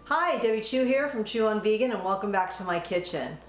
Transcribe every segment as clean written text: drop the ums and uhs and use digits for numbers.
Hi, Debbie Chu here from Chew on Vegan, and welcome back to my kitchen.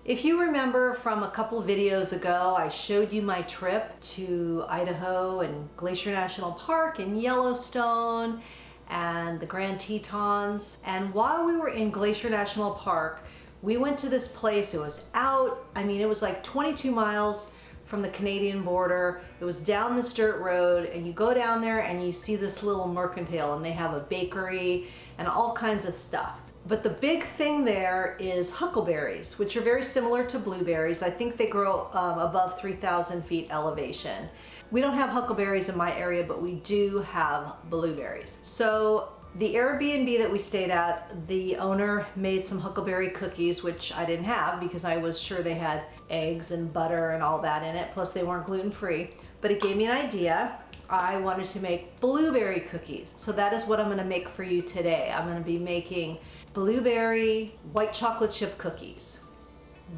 If you remember from a couple of videos ago, I showed you my trip to Idaho and Glacier National Park and Yellowstone and the Grand Tetons. And while we were in Glacier National Park, we went to this place. It was it was like 22 miles from the Canadian border. It was down this dirt road, and you go down there and you see this little mercantile, and they have a bakery and all kinds of stuff. But the big thing there is huckleberries, which are very similar to blueberries. I think they grow above 3,000 feet elevation. We don't have huckleberries in my area, but we do have blueberries. So the Airbnb that we stayed at, the owner made some huckleberry cookies, which I didn't have because I was sure they had eggs and butter and all that in it, plus they weren't gluten-free. But it gave me an idea. I wanted to make blueberry cookies. So that is what I'm gonna make for you today. I'm gonna be making blueberry white chocolate chip cookies.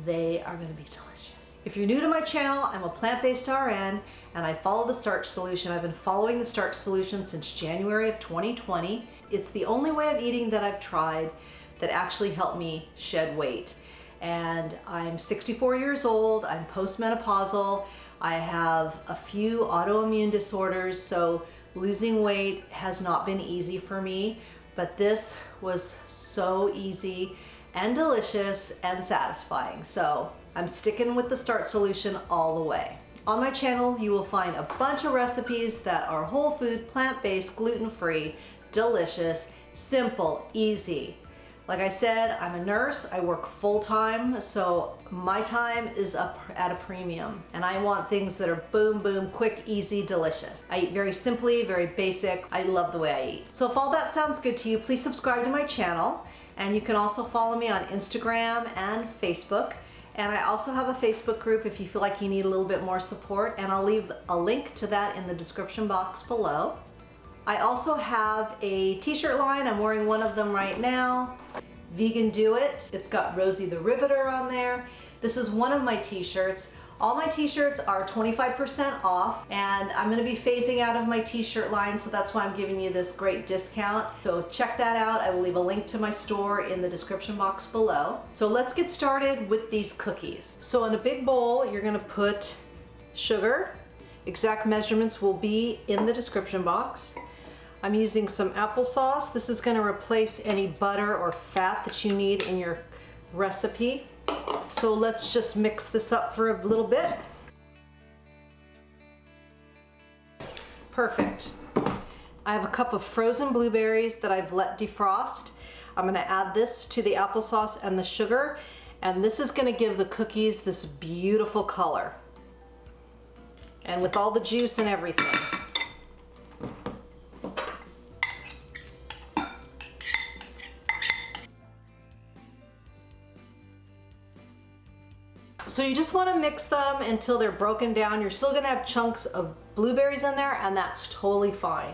They are gonna be delicious. If you're new to my channel, I'm a plant-based RN and I follow the starch solution. I've been following the starch solution since January of 2020. It's the only way of eating that I've tried that actually helped me shed weight. And I'm 64 years old, I'm postmenopausal, I have a few autoimmune disorders, so losing weight has not been easy for me, but this was so easy and delicious and satisfying. So I'm sticking with the starch solution all the way. On my channel, you will find a bunch of recipes that are whole food, plant-based, gluten-free, delicious, simple, easy. Like I said, I'm a nurse, I work full-time, so my time is up at a premium. And I want things that are boom, boom, quick, easy, delicious. I eat very simply, very basic. I love the way I eat. So if all that sounds good to you, please subscribe to my channel. And you can also follow me on Instagram and Facebook. And I also have a Facebook group if you feel like you need a little bit more support. And I'll leave a link to that in the description box below. I also have a t-shirt line. I'm wearing one of them right now. Vegan Do It. It's got Rosie the Riveter on there. This is one of my t-shirts. All my t-shirts are 25% off, and I'm gonna be phasing out of my t-shirt line, so that's why I'm giving you this great discount. So check that out. I will leave a link to my store in the description box below. So let's get started with these cookies. So in a big bowl, you're gonna put sugar. Exact measurements will be in the description box. I'm using some applesauce. This is going to replace any butter or fat that you need in your recipe. So let's just mix this up for a little bit. Perfect. I have a cup of frozen blueberries that I've let defrost. I'm going to add this to the applesauce and the sugar, and this is going to give the cookies this beautiful color. And with all the juice and everything. So you just want to mix them until they're broken down. You're still going to have chunks of blueberries in there, and that's totally fine.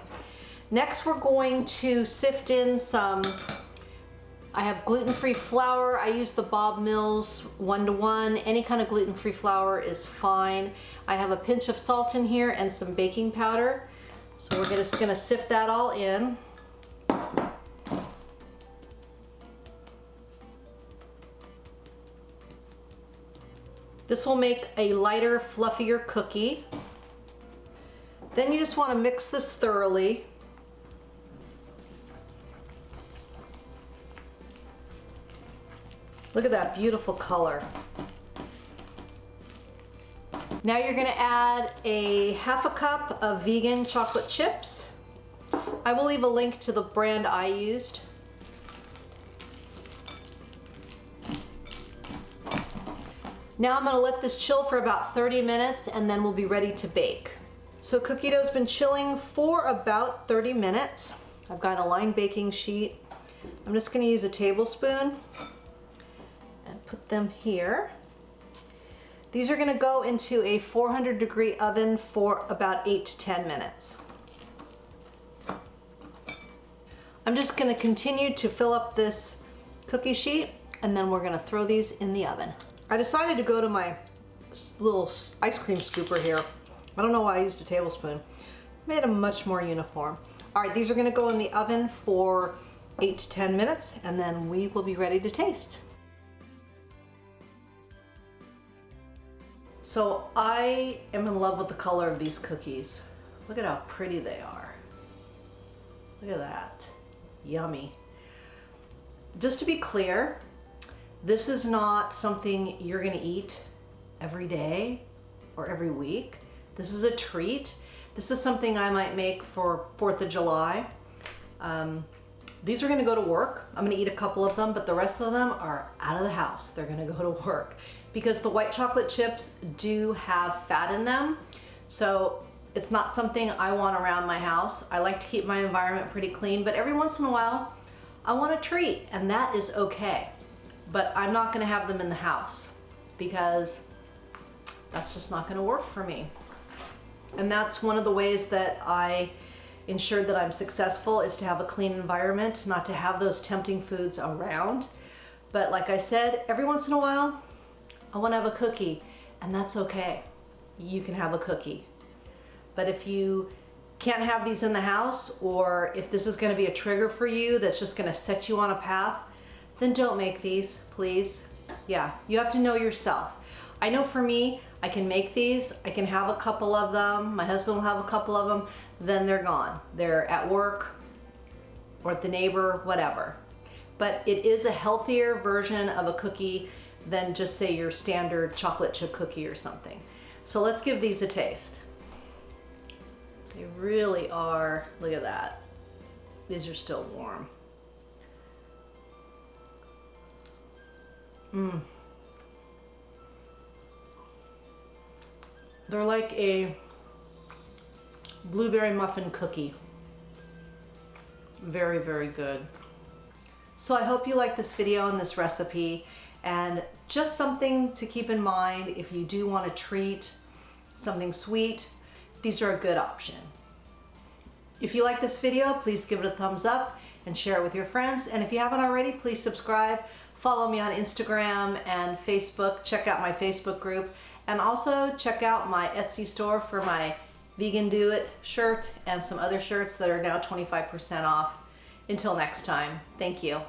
Next, we're going to sift in some, I have gluten-free flour. I use the Bob Mills 1-to-1. Any kind of gluten-free flour is fine. I have a pinch of salt in here and some baking powder. So we're just going to sift that all in. This will make a lighter, fluffier cookie. Then you just want to mix this thoroughly. Look at that beautiful color. Now you're going to add a ½ a cup of vegan chocolate chips. I will leave a link to the brand I used. Now I'm going to let this chill for about 30 minutes and then we'll be ready to bake. So cookie dough's been chilling for about 30 minutes. I've got a lined baking sheet. I'm just going to use a tablespoon and put them here. These are going to go into a 400-degree oven for about 8 to 10 minutes. I'm just going to continue to fill up this cookie sheet and then we're going to throw these in the oven. I decided to go to my little ice cream scooper here. I don't know why I used a tablespoon. Made them much more uniform. All right, these are gonna go in the oven for 8 to 10 minutes, and then we will be ready to taste. So I am in love with the color of these cookies. Look at how pretty they are. Look at that. Yummy. Just to be clear, this is not something you're gonna eat every day or every week. This is a treat. This is something I might make for 4th of July. These are gonna go to work. I'm gonna eat a couple of them, but the rest of them are out of the house. They're gonna go to work because the white chocolate chips do have fat in them. So it's not something I want around my house. I like to keep my environment pretty clean, but every once in a while, I want a treat, and that is okay. But I'm not gonna have them in the house because that's just not gonna work for me. And that's one of the ways that I ensure that I'm successful, is to have a clean environment, not to have those tempting foods around. But like I said, every once in a while, I wanna have a cookie, and that's okay. You can have a cookie. But if you can't have these in the house, or if this is gonna be a trigger for you that's just gonna set you on a path, then don't make these, please. Yeah, you have to know yourself. I know for me, I can make these, I can have a couple of them, my husband will have a couple of them, then they're gone. They're at work or at the neighbor, whatever. But it is a healthier version of a cookie than just say your standard chocolate chip cookie or something. So let's give these a taste. They really are, look at that. These are still warm. They're like a blueberry muffin cookie. Very, very good. So I hope you like this video and this recipe, and just something to keep in mind if you do want to treat something sweet, these are a good option. If you like this video, please give it a thumbs up and share it with your friends. And if you haven't already, please subscribe. Follow me on Instagram and Facebook. Check out my Facebook group. And also check out my Etsy store for my Vegan Do It shirt and some other shirts that are now 25% off. Until next time, thank you.